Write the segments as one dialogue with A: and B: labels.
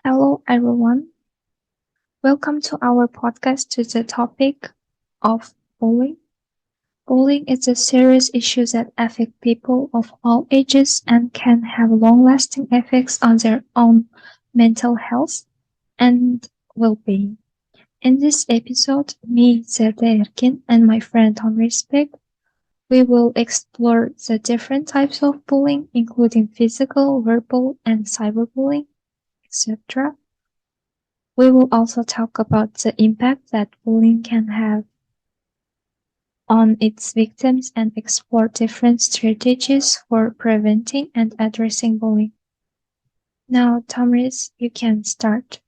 A: Hello, everyone. Welcome to our podcast to the topic of bullying. Bullying is a serious issue that affects people of all ages and can have long-lasting effects on their own mental health and well-being. In this episode, me, Zerde Erkin, and my friend Tom Respect, we will explore the different types of bullying, including physical, verbal, and cyberbullying, etc. We will also talk about the impact that bullying can have on its victims and explore different strategies for preventing and addressing bullying. Now, Tamris, you can start.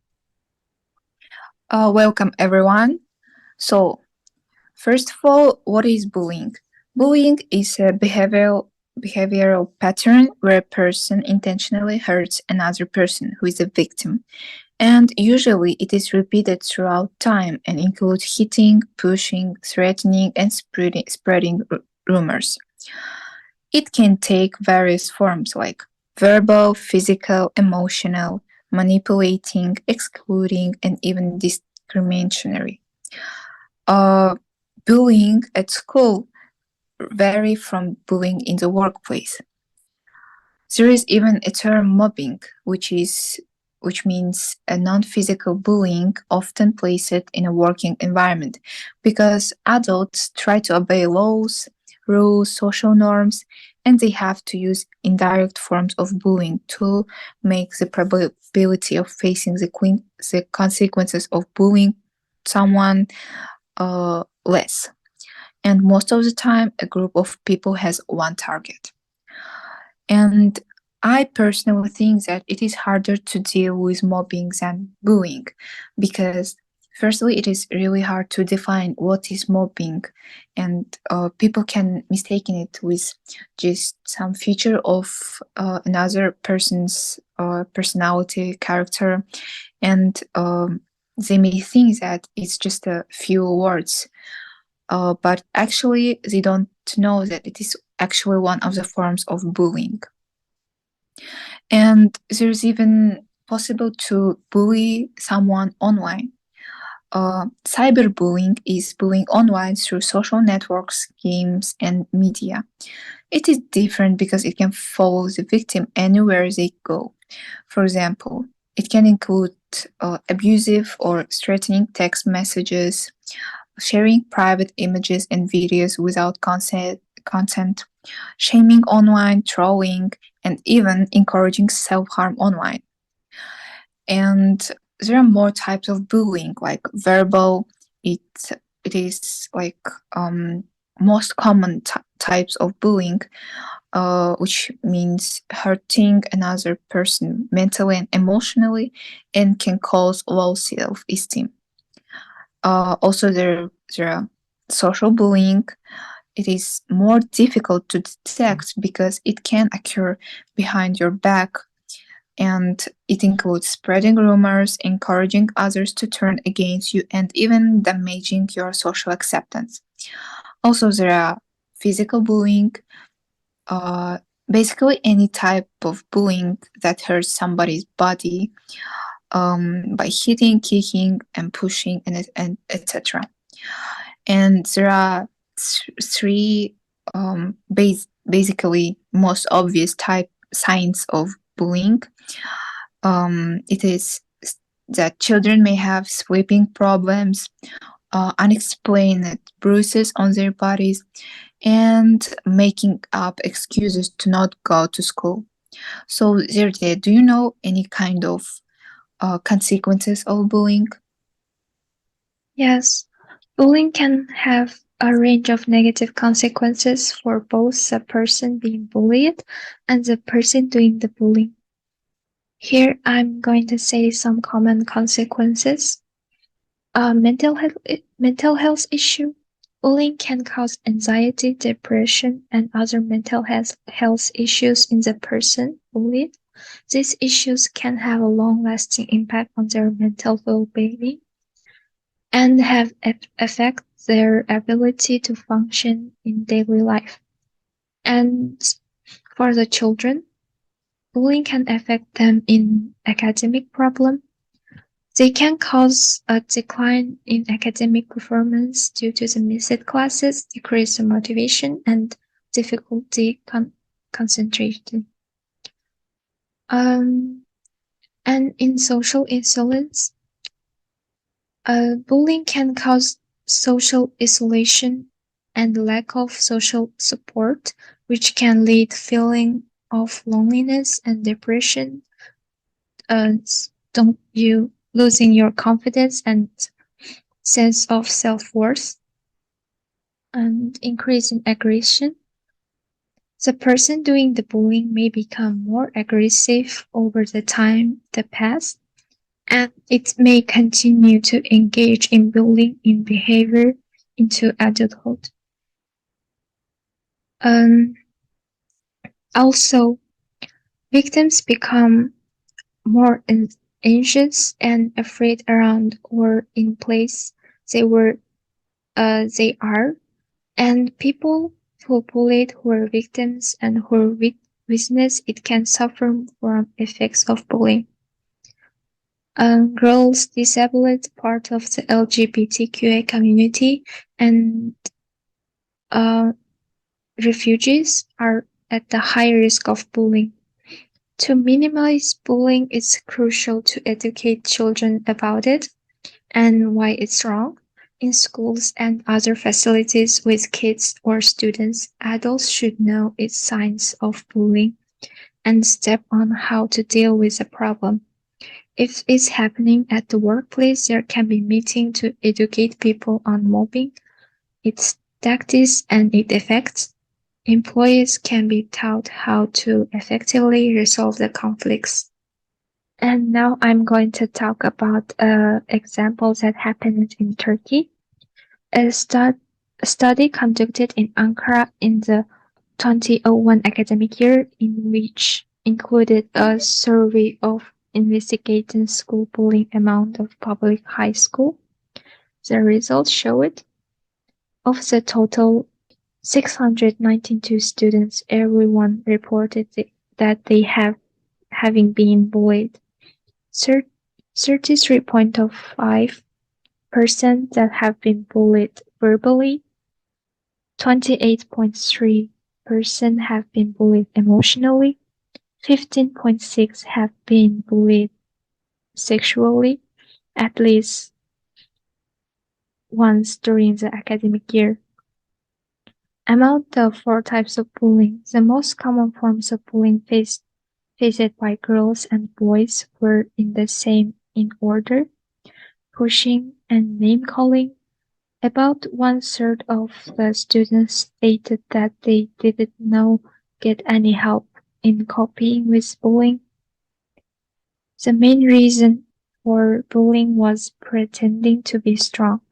B: Welcome everyone. So, first of all, what is bullying? Bullying is a behavioral pattern where a person intentionally hurts another person who is a victim. And usually it is repeated throughout time and includes hitting, pushing, threatening, and spreading rumors. It can take various forms like verbal, physical, emotional, manipulating, excluding, and even discriminatory. Uh, Bullying at school vary from bullying in the workplace. There is even a term mobbing, which means a non-physical bullying often placed in a working environment because adults try to obey laws, rules, social norms, and they have to use indirect forms of bullying to make the probability of facing the consequences of bullying someone less. And most of the time, a group of people has one target. And I personally think that it is harder to deal with mobbing than bullying because, firstly, it is really hard to define what is mobbing, and people can mistake it with just some feature of another person's personality, character, and they may think that it's just a few words, but actually, they don't know that it is actually one of the forms of bullying. And there's even possible to bully someone online. Cyberbullying is bullying online through social networks, games, and media. It is different because it can follow the victim anywhere they go. For example, it can include abusive or threatening text messages, sharing private images and videos without consent, shaming online, trolling, and even encouraging self-harm online. And there are more types of bullying, like verbal. It it is like most common types of bullying, which means hurting another person mentally and emotionally, and can cause low self-esteem. Also, there are social bullying. It is more difficult to detect because it can occur behind your back, and it includes spreading rumors, encouraging others to turn against you, and even damaging your social acceptance. Also, there are physical bullying, uh, basically any type of bullying that hurts somebody's body, by hitting, kicking, and pushing, and etc. And there are three basically most obvious type signs of bullying. It is that children may have sleeping problems, unexplained bruises on their bodies, and making up excuses to not go to school. So, Zirde, do you know any kind of consequences of bullying?
A: Yes, bullying can have a range of negative consequences for both the person being bullied and the person doing the bullying. Here, I'm going to say some common consequences. Mental health issue. Bullying can cause anxiety, depression, and other health issues in the person bullied. These issues can have a long-lasting impact on their mental well-being and have affect their ability to function in daily life. And for the children, bullying can affect them in academic problem. They can cause a decline in academic performance due to the missed classes, decrease in motivation, and difficulty concentrating. Um, and in social insolence, bullying can cause social isolation and lack of social support, which can lead feeling of loneliness and depression. Don't you losing your confidence and sense of self-worth and increase in aggression. The person doing the bullying may become more aggressive over the time that pass, and it may continue to engage in bullying in behavior into adulthood. Um, Also, victims become more anxious and afraid around or in place they are, and people who bullied who are victims and who are witness it can suffer from effects of bullying. Girls, disabled, part of the LGBTQA community, and uh, refugees are at the high risk of bullying. To minimize bullying, it's crucial to educate children about it and why it's wrong. In schools and other facilities with kids or students, adults should know its signs of bullying and step on how to deal with the problem. If it's happening at the workplace, there can be meeting to educate people on mobbing, its tactics and its effects. Employees can be taught how to effectively resolve the conflicts. And now I'm going to talk about examples that happened in Turkey. A study conducted in Ankara in the 2001 academic year, in which included a survey of investigating school bullying among the public high school. The results showed of the total 692 students, everyone reported that they have having been bullied. 33.5% that have been bullied verbally, 28.3% have been bullied emotionally, 15.6 have been bullied sexually at least once during the academic year. Among the four types of bullying, the most common forms of bullying faced by girls and boys were in the same in order: pushing and name calling. About one-third of the students stated that they didn't know get any help in coping with bullying. The main reason for bullying was pretending to be strong.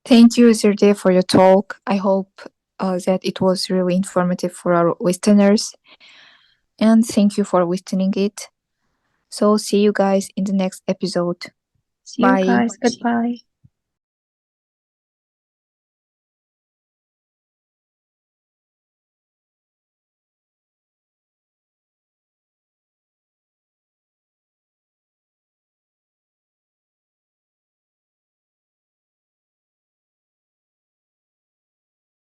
B: Thank you, Zirde, for your talk. I hope that it was really informative for our listeners. And thank you for listening it. So see you guys in the next episode.
A: See you
B: Bye.
A: guys. Goodbye.